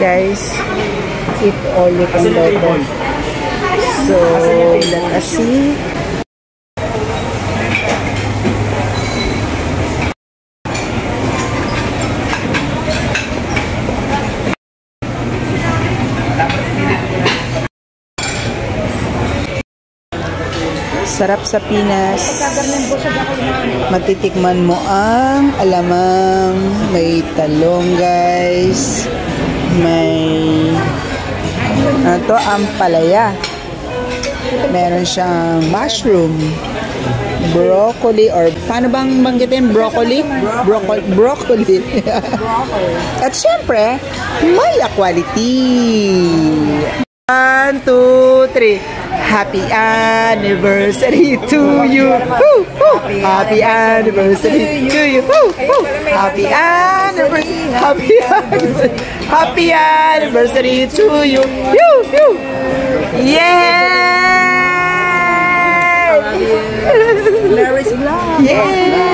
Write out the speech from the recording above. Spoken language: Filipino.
Guys, eat all you can daughter. So, let us see. Sarap sa Pinas. Matitikman mo ang alamang. May talong, guys. May ito ang palaya. Meron siyang mushroom, broccoli, or paano bang banggitin? Broccoli? Broccoli. At syempre, maya quality. 1, 2, 3. Happy anniversary to you. Woo, woo. Happy anniversary to you. Woo, woo. Happy anniversary. Happy anniversary to you. You, you. Yay! Mary's vlog. Yay!